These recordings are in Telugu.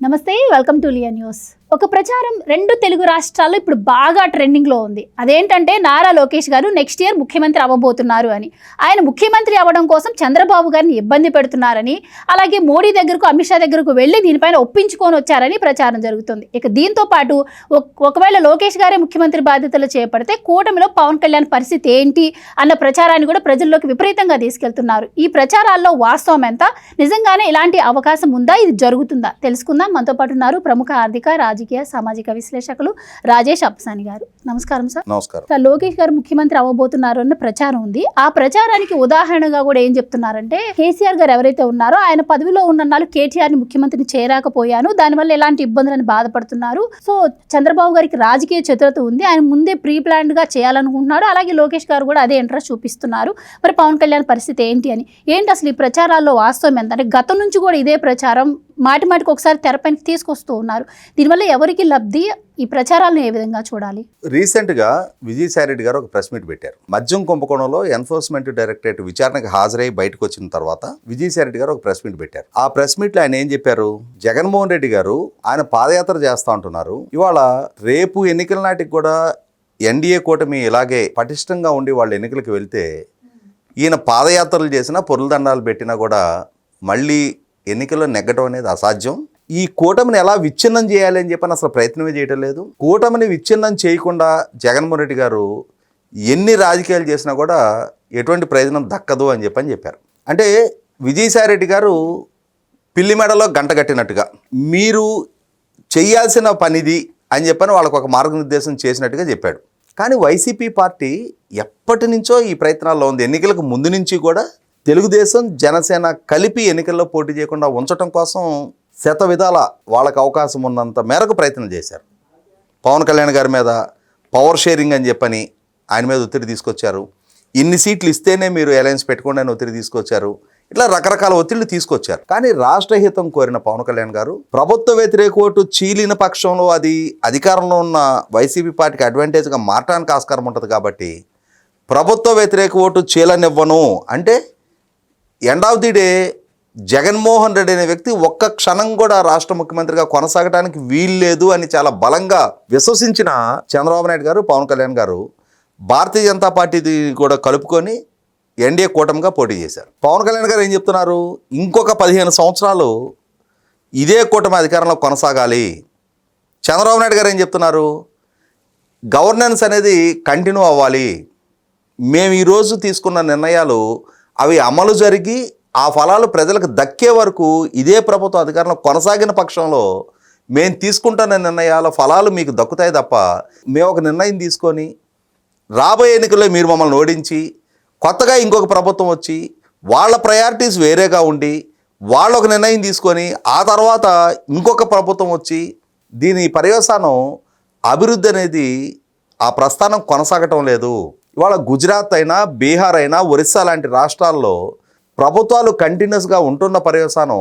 నమస్తే, వెల్కమ్ టు లియా న్యూస్. ఒక ప్రచారం రెండు తెలుగు రాష్ట్రాల్లో ఇప్పుడు బాగా ట్రెండింగ్లో ఉంది. అదేంటంటే నారా లోకేష్ గారు నెక్స్ట్ ఇయర్ ముఖ్యమంత్రి అవ్వబోతున్నారు అని. ఆయన ముఖ్యమంత్రి అవ్వడం కోసం చంద్రబాబు గారిని ఇబ్బంది పెడుతున్నారని, అలాగే మోడీ దగ్గరకు, అమిత్ షా దగ్గరకు వెళ్ళి దీనిపైన ఒప్పించుకొని వచ్చారని ప్రచారం జరుగుతుంది. ఇక దీంతో పాటు ఒకవేళ లోకేష్ గారే ముఖ్యమంత్రి బాధ్యతలు చేపడితే కూటమిలో పవన్ కళ్యాణ్ పరిస్థితి ఏంటి అన్న ప్రచారాన్ని కూడా ప్రజల్లోకి విపరీతంగా తీసుకెళ్తున్నారు. ఈ ప్రచారాల్లో వాస్తవం ఎంత, నిజంగానే ఇలాంటి అవకాశం ఉందా, ఇది జరుగుతుందా తెలుసుకుందాం. మనతో పాటు ఉన్నారు ప్రముఖ ఆర్థిక, రాజకీయ, సామాజిక విశ్లేషకులు రాజేష్ అప్సాని గారు. నమస్కారం సార్. నమస్కారం. సార్, లోకేష్ గారు ముఖ్యమంత్రి అవ్వబోతున్నారు అన్న ప్రచారం ఉంది. ఆ ప్రచారానికి ఉదాహరణగా కూడా ఏం చెప్తున్నారంటే, కేసీఆర్ గారు ఎవరైతే ఉన్నారో ఆయన పదవిలో ఉన్నన్నాళ్ళు కేటీఆర్ ని ముఖ్యమంత్రిని చేరాకపోయాను, దానివల్ల ఎలాంటి ఇబ్బందులను బాధపడుతున్నారు. సో చంద్రబాబు గారికి రాజకీయ చతురత ఉంది, ఆయన ముందే ప్రీ ప్లాన్డ్ గా చేయాలనుకుంటున్నాడు. అలాగే లోకేష్ గారు కూడా అదే ఇంట్రెస్ట్ చూపిస్తున్నారు. మరి పవన్ కళ్యాణ్ పరిస్థితి ఏంటి అని, ఏంటి అసలు ఈ ప్రచారాల్లో వాస్తవం ఎంత అంటే, గతం నుంచి కూడా ఇదే ప్రచారం మాటికి ఒకసారి తెరపైకి తీసుకొస్తూ ఉన్నారు. దీనివల్ల ఎవరికి లబ్ధి, ఈ ప్రచారాలను ఏ విధంగా చూడాలి? రీసెంట్గా విజయసాయిరెడ్డి గారు ఒక ప్రెస్ మీట్ పెట్టారు. మద్యం కుంభకోణంలో ఎన్ఫోర్స్మెంట్ డైరెక్టరేట్ విచారణకు హాజరై బయటకు వచ్చిన తర్వాత విజయసాయిరెడ్డి గారు ఒక ప్రెస్ మీట్ పెట్టారు. ఆ ప్రెస్ మీట్లో ఆయన ఏం చెప్పారు? జగన్మోహన్ రెడ్డి గారు ఆయన పాదయాత్ర చేస్తూ ఉంటున్నారు. ఇవాళ రేపు ఎన్నికల నాటికి కూడా ఎన్డీఏ కూటమి ఇలాగే పటిష్టంగా ఉండి వాళ్ళు ఎన్నికలకు వెళ్తే ఈయన పాదయాత్రలు చేసినా, పొరుల దండాలు పెట్టినా కూడా మళ్ళీ ఎన్నికల్లో నెగ్గటం అనేది అసాధ్యం. ఈ కూటమిని ఎలా విచ్ఛిన్నం చేయాలి అని చెప్పని అసలు ప్రయత్నమే చేయటం లేదు. కూటమిని విచ్ఛిన్నం చేయకుండా జగన్మోహన్ రెడ్డి గారు ఎన్ని రాజకీయాలు చేసినా కూడా ఎటువంటి ప్రయోజనం దక్కదు అని చెప్పారు. అంటే విజయసాయిరెడ్డి గారు పిల్లి మెడలో గంట కట్టినట్టుగా మీరు చేయాల్సిన పనిది అని చెప్పని వాళ్ళకు ఒక మార్గనిర్దేశం చేసినట్టుగా చెప్పాడు. కానీ వైసీపీ పార్టీ ఎప్పటి నుంచో ఈ ప్రయత్నాల్లో ఉంది. ఎన్నికలకు ముందు నుంచి కూడా తెలుగుదేశం, జనసేన కలిపి ఎన్నికల్లో పోటీ చేయకుండా ఉంచడం కోసం శత విధాల వాళ్ళకు అవకాశం ఉన్నంత మేరకు ప్రయత్నం చేశారు. పవన్ కళ్యాణ్ గారి మీద పవర్ షేరింగ్ అని చెప్పని ఆయన మీద ఒత్తిడి తీసుకొచ్చారు. ఇన్ని సీట్లు ఇస్తేనే మీరు అలయన్స్ పెట్టుకోండి అని ఒత్తిడి తీసుకొచ్చారు. ఇట్లా రకరకాల ఒత్తిళ్లు తీసుకొచ్చారు. కానీ రాష్ట్ర హితం కోరిన పవన్ కళ్యాణ్ గారు ప్రభుత్వ వ్యతిరేక ఓటు చీలిన పక్షంలో అది అధికారంలో ఉన్న వైసీపీ పార్టీకి అడ్వాంటేజ్గా మారడానికి ఆస్కారం ఉంటుంది. కాబట్టి ప్రభుత్వ వ్యతిరేక ఓటు చీలనివ్వను అంటే end of the day Jaganmohan Reddy అనే వ్యక్తి ఒక్క క్షణం కూడా రాష్ట్ర ముఖ్యమంత్రిగా కొనసాగడానికి వీల్లేదు అని చాలా బలంగా విశ్వసించిన చంద్రబాబు నాయుడు గారు, పవన్ కళ్యాణ్ గారు భారతీయ జనతా పార్టీది కూడా కలుపుకొని ఎన్డీఏ కూటమిగా పోటీ చేశారు. పవన్ కళ్యాణ్ గారు ఏం చెప్తున్నారు? ఇంకొక 15 సంవత్సరాలు ఇదే కూటమి అధికారంలో కొనసాగాలి. చంద్రబాబు నాయుడు గారు ఏం చెప్తున్నారు? గవర్నెన్స్ అనేది కంటిన్యూ అవ్వాలి. మేము ఈరోజు తీసుకున్న నిర్ణయాలు అవి అమలు జరిగి ఆ ఫలాలు ప్రజలకు దక్కే వరకు ఇదే ప్రభుత్వ అధికారంలో కొనసాగిన పక్షంలో మేము తీసుకుంటున్న నిర్ణయాల ఫలాలు మీకు దక్కుతాయి తప్ప, మేము ఒక నిర్ణయం తీసుకొని రాబోయే ఎన్నికల్లో మీరు మమ్మల్ని ఓడించి కొత్తగా ఇంకొక ప్రభుత్వం వచ్చి వాళ్ళ ప్రయారిటీస్ వేరేగా ఉండి వాళ్ళు ఒక నిర్ణయం తీసుకొని ఆ తర్వాత ఇంకొక ప్రభుత్వం వచ్చి దీని పర్యవసానం అభివృద్ధి అనేది ఆ ప్రస్థానం కొనసాగటం లేదు. ఇవాళ గుజరాత్ అయినా, బీహార్ అయినా, ఒరిస్సా లాంటి రాష్ట్రాల్లో ప్రభుత్వాలు కంటిన్యూస్గా ఉంటున్న పర్యవసానం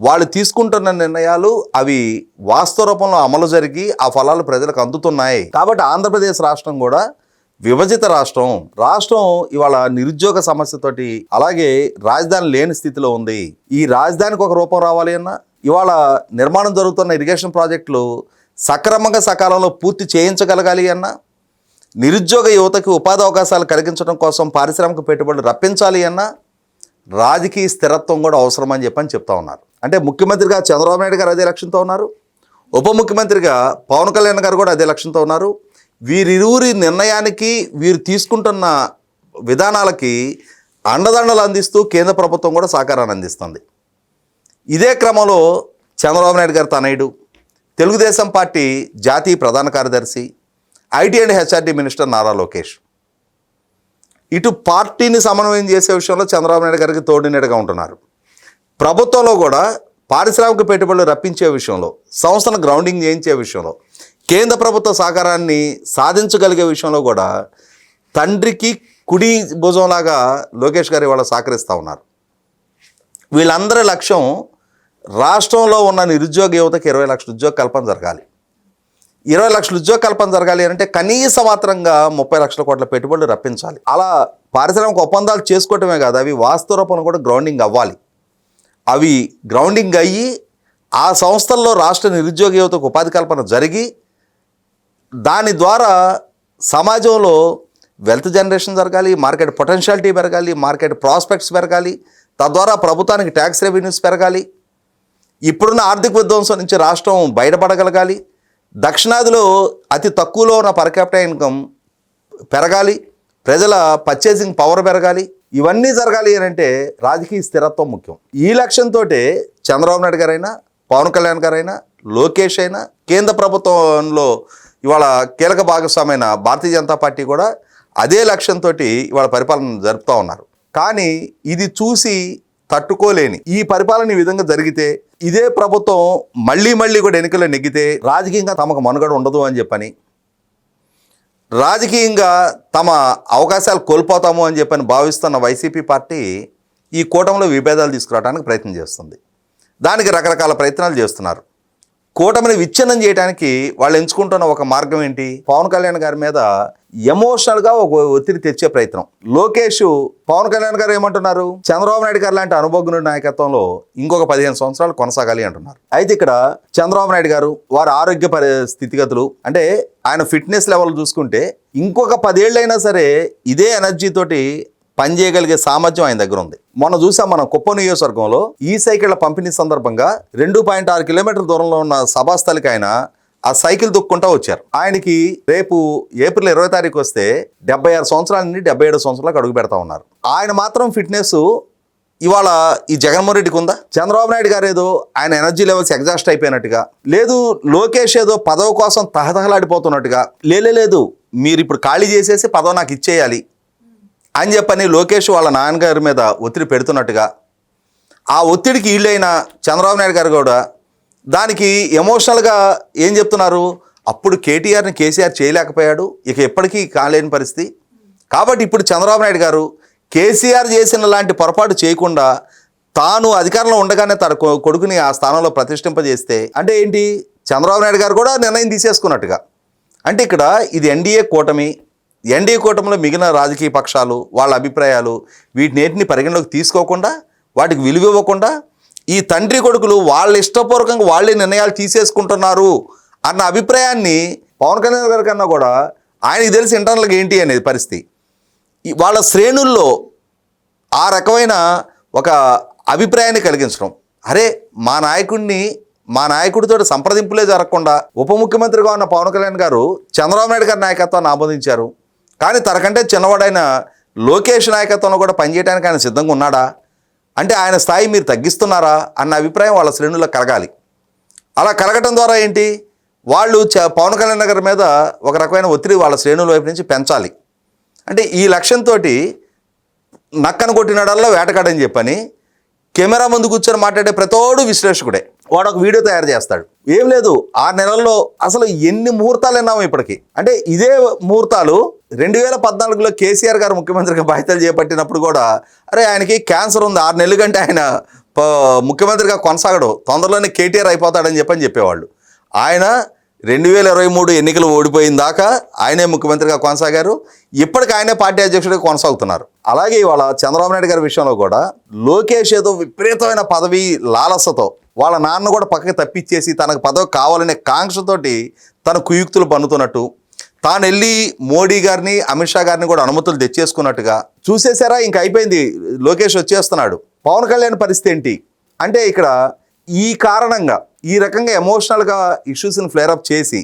వాళ్ళు తీసుకుంటున్న నిర్ణయాలు అవి వాస్తవ రూపంలో అమలు జరిగి ఆ ఫలాలు ప్రజలకు అందుతున్నాయి. కాబట్టి ఆంధ్రప్రదేశ్ రాష్ట్రం కూడా విభజిత రాష్ట్రం ఇవాళ నిరుద్యోగ సమస్యతోటి, అలాగే రాజధాని లేని స్థితిలో ఉంది. ఈ రాజధానికి ఒక రూపం రావాలి అన్నా, ఇవాళ నిర్మాణం జరుగుతున్న ఇరిగేషన్ ప్రాజెక్టులు సక్రమంగా సకాలంలో పూర్తి చేయించగలగాలి అన్నా, నిరుద్యోగ యువతకి ఉపాధి అవకాశాలు కలిగించడం కోసం పారిశ్రామిక పెట్టుబడులు రప్పించాలి అన్నా రాజకీయ స్థిరత్వం కూడా అవసరమని చెప్తా ఉన్నారు. అంటే ముఖ్యమంత్రిగా చంద్రబాబు నాయుడు గారు అదే లక్ష్యంతో ఉన్నారు, ఉప ముఖ్యమంత్రిగా పవన్ కళ్యాణ్ గారు కూడా అదే లక్ష్యంతో ఉన్నారు. వీరిరువురి నిర్ణయానికి, వీరు తీసుకుంటున్న విధానాలకి అండదండలు అందిస్తూ కేంద్ర ప్రభుత్వం కూడా సహకారాన్ని అందిస్తుంది. ఇదే క్రమంలో చంద్రబాబు నాయుడు గారు తనయుడు, తెలుగుదేశం పార్టీ జాతీయ ప్రధాన కార్యదర్శి, IT and HRD minister Nara Lokesh ఇటు పార్టీని సమన్వయం చేసే విషయంలో చంద్రబాబు నాయుడు గారికి తోడునీడగా ఉంటున్నారు. ప్రభుత్వంలో కూడా పారిశ్రామిక పెట్టుబడులు రప్పించే విషయంలో, సంస్థను గ్రౌండింగ్ చేయించే విషయంలో, కేంద్ర ప్రభుత్వ సహకారాన్ని సాధించగలిగే విషయంలో కూడా తండ్రికి కుడి భుజంలాగా లోకేష్ గారు ఇవాళ సహకరిస్తూ ఉన్నారు. వీళ్ళందరి లక్ష్యం రాష్ట్రంలో ఉన్న నిరుద్యోగ యువతకి 20 లక్షల ఉద్యోగ కల్పన జరగాలి. 20 లక్షల ఉద్యోగ కల్పన జరగాలి అంటే కనీస మాత్రంగా 30 లక్షల కోట్ల పెట్టుబడులు రప్పించాలి. అలా పారిశ్రామిక ఒప్పందాలు చేసుకోవటమే కాదు, అవి వాస్తవ రూపంలో కూడా గ్రౌండింగ్ అవ్వాలి. అవి గ్రౌండింగ్ అయ్యి ఆ సంస్థల్లో రాష్ట్ర నిరుద్యోగ యువతకు ఉపాధి కల్పన జరిగి దాని ద్వారా సమాజంలో వెల్త్ జనరేషన్ జరగాలి, మార్కెట్ పొటెన్షియాలిటీ పెరగాలి, మార్కెట్ ప్రాస్పెక్ట్స్ పెరగాలి, తద్వారా ప్రభుత్వానికి ట్యాక్స్ రెవెన్యూస్ పెరగాలి, ఇప్పుడున్న ఆర్థిక విధ్వంసం నుంచి రాష్ట్రం బయటపడగలగాలి, దక్షిణాదిలో అతి తక్కువలో ఉన్న పర్ క్యాపిటల్ ఇన్కమ్ పెరగాలి, ప్రజల పర్చేసింగ్ పవర్ పెరగాలి. ఇవన్నీ జరగాలి అని అంటే రాజకీయ స్థిరత్వం ముఖ్యం. ఈ లక్ష్యంతో చంద్రబాబు నాయుడు గారైనా, పవన్ కళ్యాణ్ గారైనా, లోకేష్ అయినా, కేంద్ర ప్రభుత్వంలో ఇవాళ కీలక భాగస్వామైన భారతీయ జనతా పార్టీ కూడా అదే లక్ష్యంతో ఇవాళ పరిపాలన జరుపుతూ ఉన్నారు. కానీ ఇది చూసి తట్టుకోలేని ఈ పరిపాలన ఈ విధంగా జరిగితే, ఇదే ప్రభుత్వం మళ్ళీ కూడా ఎన్నికల్లో నెగ్గితే రాజకీయంగా తమకు మనుగడ ఉండదు అని చెప్పని, రాజకీయంగా తమ అవకాశాలు కోల్పోతాము అని చెప్పని భావిస్తున్న వైసీపీ పార్టీ ఈ కూటమిలో విభేదాలు తీసుకురావడానికి ప్రయత్నం చేస్తుంది. దానికి రకరకాల ప్రయత్నాలు చేస్తున్నారు. కూటమిని విచ్ఛిన్నం చేయడానికి వాళ్ళు ఎంచుకుంటున్న ఒక మార్గం ఏంటి? పవన్ కళ్యాణ్ గారి మీద ఎమోషనల్గా ఒక ఒత్తిడి తెచ్చే ప్రయత్నం. లోకేష్ పవన్ కళ్యాణ్ గారు ఏమంటున్నారు? చంద్రబాబు నాయుడు గారు లాంటి అనుభవజ్ఞుడి నాయకత్వంలో ఇంకొక 15 సంవత్సరాలు కొనసాగాలి అంటున్నారు. అయితే ఇక్కడ చంద్రబాబు నాయుడు గారు వారి ఆరోగ్య స్థితిగతులు, అంటే ఆయన ఫిట్నెస్ లెవెల్ చూసుకుంటే ఇంకొక 10 ఏళ్ళైనా సరే ఇదే ఎనర్జీ తోటి పనిచేయగలిగే సామర్థ్యం ఆయన దగ్గర ఉంది. మొన్న చూసాం మనం కుప్పం నియోజకవర్గంలో ఈ సైకిళ్ల పంపిణీ సందర్భంగా 2.6 కిలోమీటర్ల దూరంలో ఉన్న సభాస్థలికి ఆయన ఆ సైకిల్ దొక్కుంటా వచ్చారు. ఆయనకి రేపు ఏప్రిల్ 20 తారీఖు వస్తే 76 సంవత్సరాల నుండి 77 సంవత్సరాలకు అడుగు పెడతా ఉన్నారు. ఆయన మాత్రం ఫిట్నెస్ ఇవాళ ఈ జగన్మోహన్ రెడ్డికి ఉందా? చంద్రబాబు నాయుడు గారు ఏదో ఆయన ఎనర్జీ లెవెల్స్ ఎగ్జాస్ట్ అయిపోయినట్టుగా, లేదు లోకేష్ ఏదో పదవి కోసం తహతహలాడిపోతున్నట్టుగా, లేదు మీరు ఇప్పుడు ఖాళీ చేసేసి పదవి నాకు ఇచ్చేయాలి అని చెప్పని లోకేష్ వాళ్ళ నాన్నగారి మీద ఒత్తిడి పెడుతున్నట్టుగా, ఆ ఒత్తిడికి ఈళ్ళైన చంద్రబాబు నాయుడు గారు కూడా దానికి ఎమోషనల్గా ఏం చెప్తున్నారు? అప్పుడు కేటీఆర్ని కేసీఆర్ చేయలేకపోయాడు, ఇక ఎప్పటికీ కాలేని పరిస్థితి, కాబట్టి ఇప్పుడు చంద్రబాబు నాయుడు గారు కేసీఆర్ చేసిన లాంటి పొరపాటు చేయకుండా తాను అధికారంలో ఉండగానే తన కొడుకుని ఆ స్థానంలో ప్రతిష్ఠింపజేస్తే అంటే ఏంటి? చంద్రబాబు నాయుడు గారు కూడా నిర్ణయం తీసేసుకున్నట్టుగా. అంటే ఇక్కడ ఇది ఎన్డీఏ కూటమిలో మిగిలిన రాజకీయ పక్షాలు వాళ్ళ అభిప్రాయాలు వీటినేటిని పరిగణలోకి తీసుకోకుండా, వాటికి విలువ ఇవ్వకుండా, ఈ తండ్రి కొడుకులు వాళ్ళ ఇష్టపూర్వకంగా వాళ్ళే నిర్ణయాలు తీసేసుకుంటున్నారు అన్న అభిప్రాయాన్ని పవన్ కళ్యాణ్ గారి కన్నా కూడా ఆయనకి తెలిసి ఇంటర్నల్గా ఏంటి అనేది పరిస్థితి. వాళ్ళ శ్రేణుల్లో ఆ రకమైన ఒక అభిప్రాయాన్ని కలిగించడం, అరే మా నాయకుడితో సంప్రదింపులే జరగకుండా ఉప ముఖ్యమంత్రిగా ఉన్న పవన్ కళ్యాణ్ గారు చంద్రబాబు నాయుడు గారి నాయకత్వాన్ని ఆమోదించారు, కానీ తనకంటే చిన్నవాడైన లోకేష్ నాయకత్వంలో కూడా పనిచేయడానికి ఆయన సిద్ధంగా ఉన్నాడా అంటే ఆయన స్థాయి మీరు తగ్గిస్తున్నారా అన్న అభిప్రాయం వాళ్ళ శ్రేణుల్లో కలగాలి. అలా కలగటం ద్వారా ఏంటి? వాళ్ళు పవన్ కళ్యాణ్ గారి మీద ఒక రకమైన ఒత్తిడి వాళ్ళ శ్రేణుల వైపు నుంచి పెంచాలి. అంటే ఈ లక్ష్యంతో నక్కను కొట్టినడల్లా వేటగాడని చెప్పని కెమెరా ముందు కూర్చొని మాట్లాడే ప్రతోడు విశ్లేషకుడే. వాడు ఒక వీడియో తయారు చేస్తాడు. ఏం లేదు, 6 నెలల్లో అసలు ఎన్ని ముహూర్తాలు విన్నాము ఇప్పటికి. అంటే ఇదే ముహూర్తాలు 2014లో కేసీఆర్ గారు ముఖ్యమంత్రిగా బాధ్యతలు చేపట్టినప్పుడు కూడా, అరే ఆయనకి క్యాన్సర్ ఉంది, 6 నెలల కంటే ఆయన ముఖ్యమంత్రిగా కొనసాగడు, తొందరలోనే కేటీఆర్ అయిపోతాడని చెప్పేవాళ్ళు. ఆయన 2023 ఎన్నికలు ఓడిపోయిన దాకా ఆయనే ముఖ్యమంత్రిగా కొనసాగారు. ఇప్పటికి ఆయనే పార్టీ అధ్యక్షుడిగా కొనసాగుతున్నారు. అలాగే ఇవాళ చంద్రబాబు నాయుడు గారి విషయంలో కూడా లోకేష్ ఏదో విపరీతమైన పదవి లాలసతో వాళ్ళ నాన్న కూడా పక్కకి తప్పించేసి తనకు పదవి కావాలనే కాంక్షతోటి తన కుయుక్తులు పన్నుతున్నట్టు, తాను వెళ్ళి మోడీ గారిని అమిత్ షా గారిని కూడా అనుమతులు తెచ్చేసుకున్నట్టుగా చూసేసారా? ఇంక అయిపోయింది, లోకేష్ వచ్చేస్తున్నాడు. పవన్ కళ్యాణ్ పరిస్థితి ఏంటి అంటే ఇక్కడ ఈ కారణంగా ఈ రకంగా ఎమోషనల్గా ఇష్యూస్ని ఫ్లేరప్ చేసి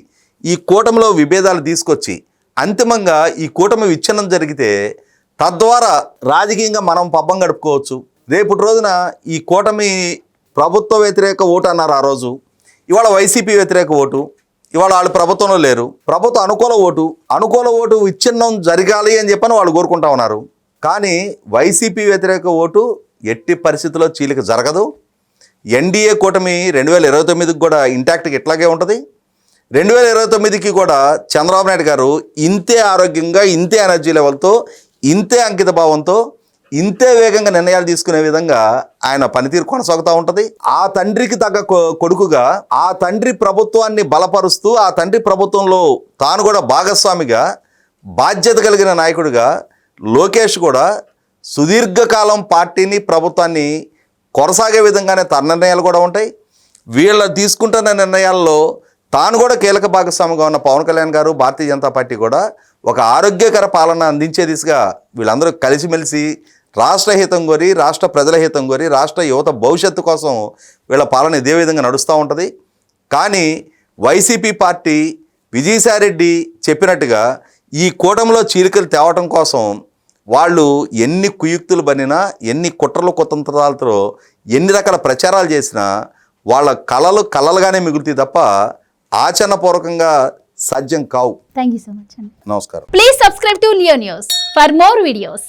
ఈ కూటమిలో విభేదాలు తీసుకొచ్చి అంతిమంగా ఈ కూటమి విచ్ఛిన్నం జరిగితే తద్వారా రాజకీయంగా మనం పబ్బం గడుపుకోవచ్చు. రేపటి రోజున ఈ కూటమి ప్రభుత్వ వ్యతిరేక ఓటు అన్నారు ఆ రోజు, ఇవాళ వైసీపీ వ్యతిరేక ఓటు, ఇవాళ వాళ్ళు ప్రభుత్వంలో లేరు, ప్రభుత్వ అనుకూల ఓటు విచ్ఛిన్నం జరగాలి అని చెప్పని వాళ్ళు కోరుకుంటా ఉన్నారు. కానీ వైసీపీ వ్యతిరేక ఓటు ఎట్టి పరిస్థితుల్లో చీలిక జరగదు. ఎన్డీఏ కూటమి 2029కి కూడా ఇంటాక్ట్గా ఇట్లాగే ఉంటుంది. 2029కి కూడా చంద్రబాబు నాయుడు గారు ఇంతే ఆరోగ్యంగా, ఇంతే ఎనర్జీ లెవెల్తో, ఇంతే అంకిత భావంతో, ఇంతే వేగంగా నిర్ణయాలు తీసుకునే విధంగా ఆయన పనితీరు కొనసాగుతూ ఉంటుంది. ఆ తండ్రికి తగ్గ కొడుకుగా ఆ తండ్రి ప్రభుత్వాన్ని బలపరుస్తూ ఆ తండ్రి ప్రభుత్వంలో తాను కూడా భాగస్వామిగా బాధ్యత కలిగిన నాయకుడిగా లోకేష్ కూడా సుదీర్ఘకాలం పార్టీని ప్రభుత్వాన్ని కొనసాగే విధంగానే తన నిర్ణయాలు కూడా ఉంటాయి. వీళ్ళ తీసుకుంటున్న నిర్ణయాల్లో తాను కూడా కీలక భాగస్వామిగా ఉన్న పవన్ కళ్యాణ్ గారు, భారతీయ జనతా పార్టీ కూడా ఒక ఆరోగ్యకర పాలన అందించే దిశగా వీళ్ళందరూ కలిసిమెలిసి రాష్ట్ర హితం కోరి, రాష్ట్ర ప్రజల హితం కోరి, రాష్ట్ర యువత భవిష్యత్తు కోసం వీళ్ళ పాలన ఇదే విధంగా నడుస్తూ ఉంటుంది. కానీ వైసీపీ పార్టీ విజయసాయిరెడ్డి చెప్పినట్టుగా ఈ కూటమిలో చీలికలు తేవటం కోసం వాళ్ళు ఎన్ని కుయుక్తులు బనినా, ఎన్ని కుట్రలు కుతంత్రాలతో ఎన్ని రకాల ప్రచారాలు చేసినా వాళ్ళ కలలుగానే మిగులుతాయి తప్ప ఆచరణపూర్వకంగా సాధ్యం కావు. థ్యాంక్ యూ సో మచ్ అండి. నమస్కారం. Please subscribe to Leo news for more videos.